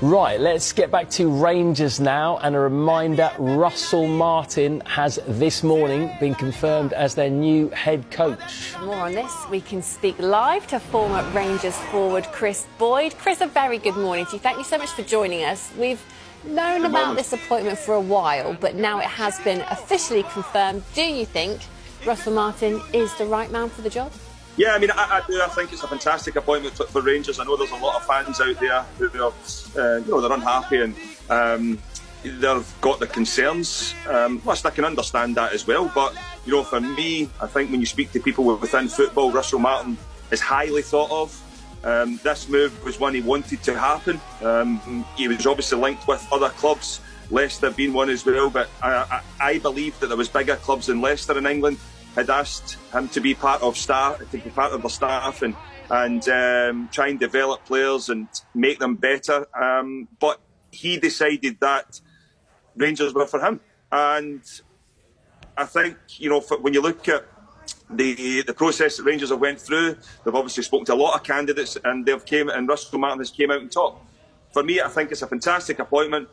Right, let's get back to Rangers now, and a reminder, Russell Martin has this morning been confirmed as their new head coach. For more on this, we can speak live to former Rangers forward Kris Boyd. Kris, a very good morning to you. Thank you so much for joining us. We've known about this appointment for a while, but now it has been officially confirmed. Do you think Russell Martin is the right man for the job? Yeah, I mean, I do. I think it's a fantastic appointment for Rangers. I know there's a lot of fans out there who are, they're unhappy and they've got their concerns. Whilst I can understand that as well, but for me, I think when you speak to people within football, Russell Martin is highly thought of. This move was one he wanted to happen. He was obviously linked with other clubs, Leicester being one as well. But I believe that there was bigger clubs than Leicester in England had asked him to be part of the staff and try and develop players and make them better. But he decided that Rangers were for him. And I think, when you look at the process that Rangers have went through, they've obviously spoken to a lot of candidates and Russell Martin has came out on top. For me, I think it's a fantastic appointment.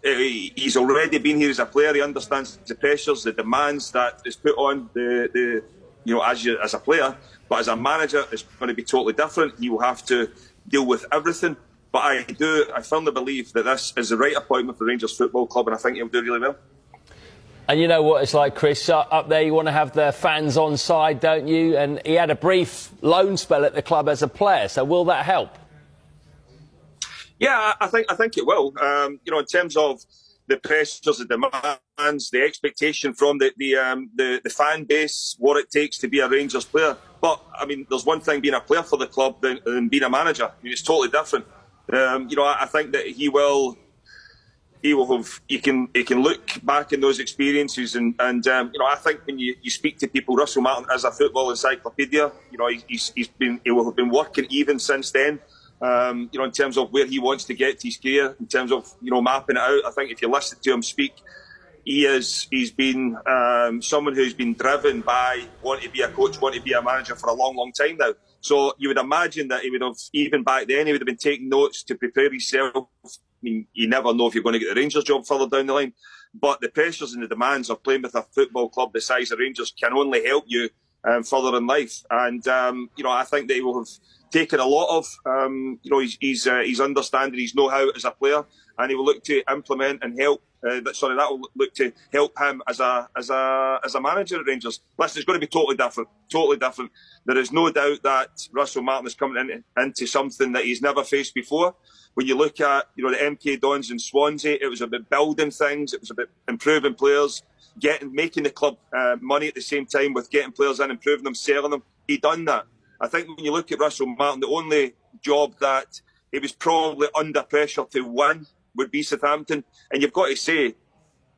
He's already been here as a player. He understands the pressures, the demands that is put on as a player. But as a manager, it's going to be totally different. He will have to deal with everything. But I firmly believe that this is the right appointment for Rangers Football Club, and I think he'll do really well. And you know what it's like, Kris, up there you want to have the fans on side, don't you? And he had a brief loan spell at the club as a player, so will that help? Yeah, I think it will. In terms of the pressures, the demands, the expectation from the fan base, what it takes to be a Rangers player. But I mean, there's one thing being a player for the club than being a manager. I mean, it's totally different. I think that he can look back in those experiences and I think when you speak to people, Russell Martin as a football encyclopedia, he will have been working even since then. In terms of where he wants to get to his career, in terms of mapping it out. I think if you listen to him speak, he's been someone who's been driven by wanting to be a coach, wanting to be a manager for a long, long time now. So you would imagine that he would have, even back then, he would have been taking notes to prepare himself. I mean, you never know if you're going to get the Rangers job further down the line, but the pressures and the demands of playing with a football club the size of Rangers can only help you further in life. And I think that he will have taken a lot of his understanding, his know-how as a player, and he will look to implement and help. That will look to help him as a manager at Rangers. Listen, it's going to be totally different. There is no doubt that Russell Martin is coming into something that he's never faced before. When you look at the MK Dons in Swansea, it was about building things, it was about improving players, making the club money at the same time with getting players in, improving them, selling them. He done that. I think when you look at Russell Martin, the only job that he was probably under pressure to win would be Southampton. And you've got to say,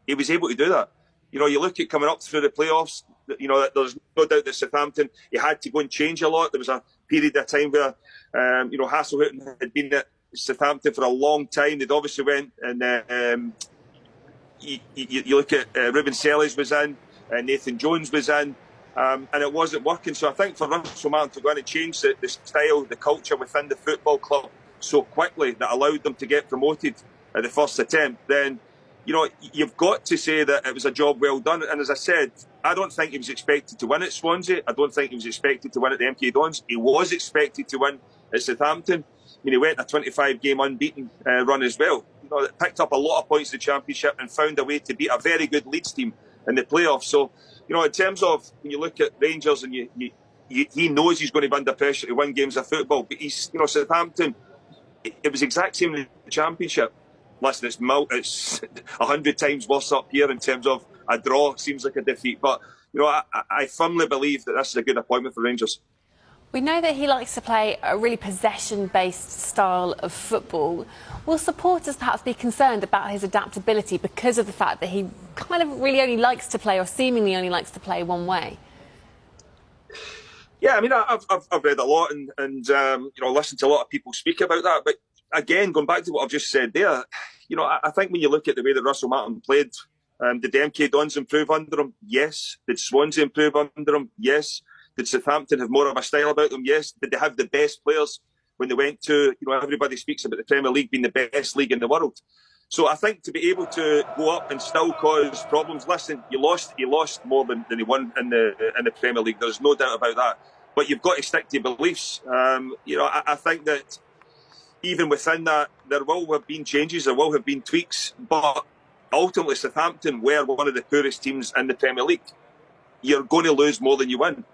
he was able to do that. You look at coming up through the playoffs, there's no doubt that Southampton, he had to go and change a lot. There was a period of time where, Hasselhout had been at Southampton for a long time. They'd obviously went and you look at Ruben Selles was in, Nathan Jones was in, and it wasn't working. So I think for Russell Martin to go in and change the style, the culture within the football club so quickly that allowed them to get promoted at the first attempt, then you've got to say that it was a job well done. And as I said, I don't think he was expected to win at Swansea. I don't think he was expected to win at the MK Dons. He was expected to win at Southampton. I mean, he went a 25-game unbeaten run as well. Picked up a lot of points in the Championship and found a way to beat a very good Leeds team in the playoffs. So, in terms of when you look at Rangers and he knows he's going to be under pressure to win games of football, but he's, Southampton, it was exact same in the Championship. Listen, it's 100 times worse up here in terms of a draw. Seems like a defeat, but I firmly believe that this is a good appointment for Rangers. We know that he likes to play a really possession-based style of football. Will supporters perhaps be concerned about his adaptability because of the fact that he kind of really only likes to play, or seemingly only likes to play, one way? Yeah, I mean, I've read a lot and listened to a lot of people speak about that. But again, going back to what I've just said there, I think when you look at the way that Russell Martin played, did the MK Dons improve under him? Yes. Did Swansea improve under him? Yes. Did Southampton have more of a style about them? Yes. Did they have the best players when they went to, everybody speaks about the Premier League being the best league in the world. So I think to be able to go up and still cause problems, listen, you lost more than you won in the Premier League. There's no doubt about that. But you've got to stick to your beliefs. I think that even within that, there will have been changes, there will have been tweaks, but ultimately Southampton were one of the poorest teams in the Premier League. You're going to lose more than you win.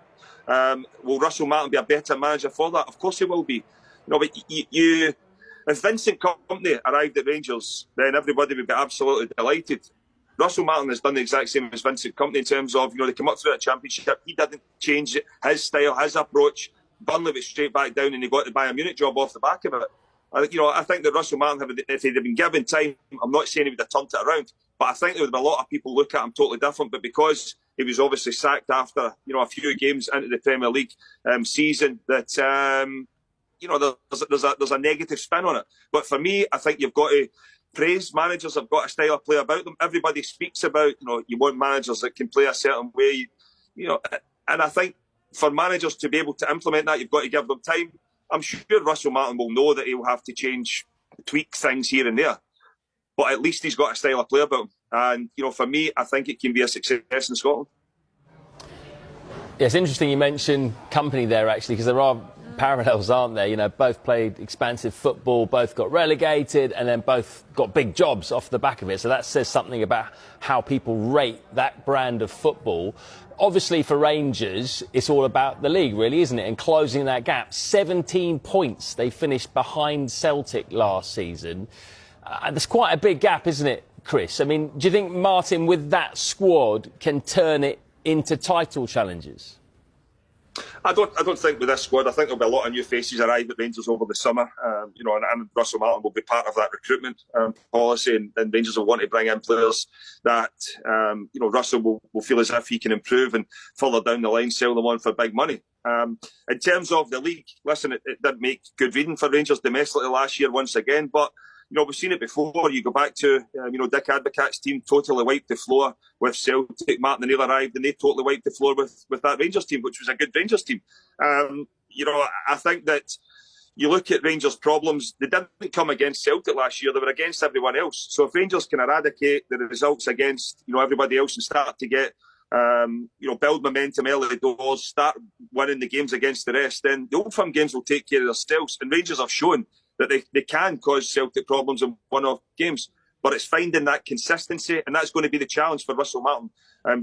Will Russell Martin be a better manager for that? Of course he will be. But if Vincent Kompany arrived at Rangers, then everybody would be absolutely delighted. Russell Martin has done the exact same as Vincent Kompany in terms of, they come up through a championship. He didn't change his style, his approach. Burnley went straight back down and he got the Bayern Munich job off the back of it. I think that Russell Martin, if he'd have been given time, I'm not saying he would have turned it around, but I think there would have been a lot of people look at him totally different. But because he was obviously sacked after, a few games into the Premier League season, that there's a negative spin on it. But for me, I think you've got to praise managers have got a style of play about them. Everybody speaks about, you want managers that can play a certain way, and I think for managers to be able to implement that, you've got to give them time. I'm sure Russell Martin will know that he will have to tweak things here and there, but at least he's got a style of play about him. And, for me, I think it can be a success in Scotland. Yeah, it's interesting you mentioned Kompany there, actually, because there are parallels, aren't there? Both played expansive football, both got relegated, and then both got big jobs off the back of it. So that says something about how people rate that brand of football. Obviously, for Rangers, it's all about the league, really, isn't it? And closing that gap. 17 points they finished behind Celtic last season. There's quite a big gap, isn't it, Kris? I mean, do you think Martin, with that squad, can turn it into title challenges? I don't think with this squad. I think there'll be a lot of new faces arrive at Rangers over the summer. And Russell Martin will be part of that recruitment policy, and Rangers will want to bring in players that Russell will feel as if he can improve and further down the line sell them on for big money. In terms of the league, listen, it did make good reading for Rangers domestically last year once again, but we've seen it before. You go back to, Dick Advocaat's team totally wiped the floor with Celtic. Martin O'Neill arrived and they totally wiped the floor with that Rangers team, which was a good Rangers team. I think that you look at Rangers' problems, they didn't come against Celtic last year, they were against everyone else. So if Rangers can eradicate the results against, everybody else and start to get, build momentum early doors, start winning the games against the rest, then the Old Firm games will take care of themselves. And Rangers have shown that they can cause Celtic problems in one-off games. But it's finding that consistency, and that's going to be the challenge for Russell Martin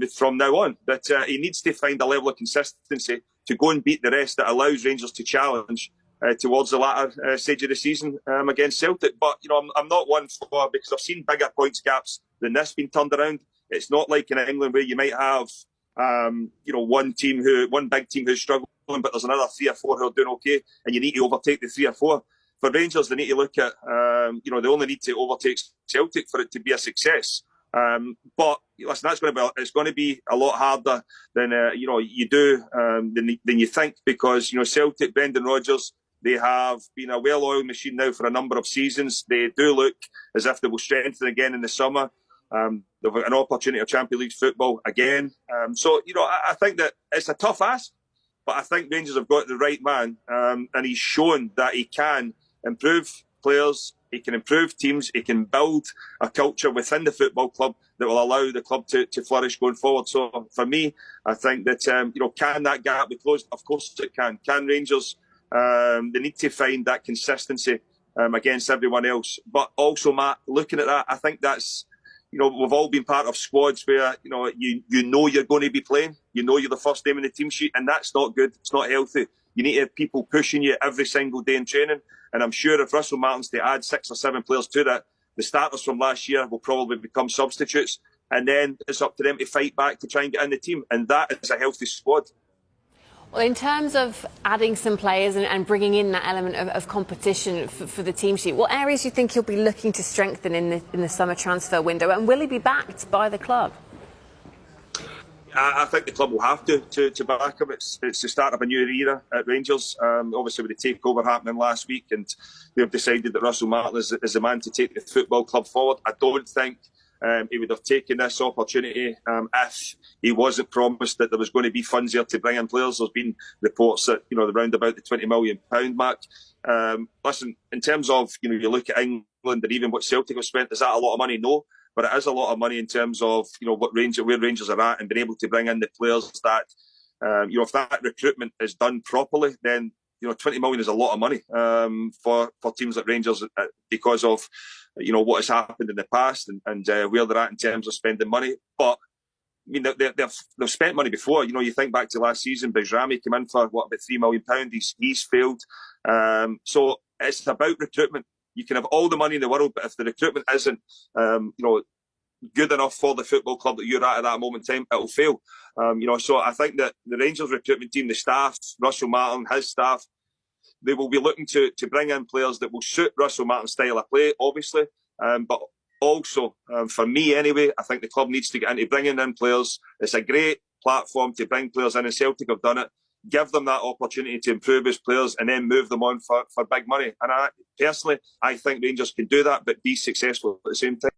from now on. That he needs to find a level of consistency to go and beat the rest that allows Rangers to challenge towards the latter stage of the season against Celtic. But, I'm not one for, because I've seen bigger points gaps than this being turned around. It's not like in England where you might have, one big team who's struggling, but there's another 3 or 4 who are doing okay, and you need to overtake the 3 or 4. For Rangers, they need to look at, they only need to overtake Celtic for it to be a success. But listen, it's going to be a lot harder than than you think, because Celtic, Brendan Rodgers, they have been a well-oiled machine now for a number of seasons. They do look as if they will strengthen again in the summer. They've got an opportunity of Champions League football again. I think that it's a tough ask, but I think Rangers have got the right man, and he's shown that he can improve players, he can improve teams, he can build a culture within the football club that will allow the club to flourish going forward. So for me, I think that, can that gap be closed? Of course it can. Can Rangers, they need to find that consistency against everyone else. But also, Matt, looking at that, I think that's, we've all been part of squads where, you're going to be playing, you're the first name in the team sheet, and that's not good. It's not healthy. You need to have people pushing you every single day in training. And I'm sure if Russell Martin's to add 6 or 7 players to that, the starters from last year will probably become substitutes. And then it's up to them to fight back to try and get in the team. And that is a healthy squad. Well, in terms of adding some players and bringing in that element of competition for the team sheet, what areas do you think he'll be looking to strengthen in the summer transfer window? And will he be backed by the club? I think the club will have to back him. It's the start of a new era at Rangers. Obviously, with the takeover happening last week, and they've decided that Russell Martin is the man to take the football club forward. I don't think he would have taken this opportunity if he wasn't promised that there was going to be funds there to bring in players. There's been reports that, around about the £20 million mark. Listen, in terms of, you look at England and even what Celtic have spent, is that a lot of money? No. But it is a lot of money in terms of, where Rangers are at and being able to bring in the players that, if that recruitment is done properly, then, 20 million is a lot of money for teams like Rangers because of, what has happened in the past and where they're at in terms of spending money. But, I mean, they've spent money before. You think back to last season, Bijrami came in for, about £3 million. He's failed. So it's about recruitment. You can have all the money in the world, but if the recruitment isn't, good enough for the football club that you're at that moment in time, it'll fail. So I think that the Rangers recruitment team, the staff, Russell Martin, his staff, they will be looking to bring in players that will suit Russell Martin's style of play, obviously. But also, for me anyway, I think the club needs to get into bringing in players. It's a great platform to bring players in, and Celtic have done it. Give them that opportunity to improve as players and then move them on for big money. And personally, I think Rangers can do that, but be successful at the same time.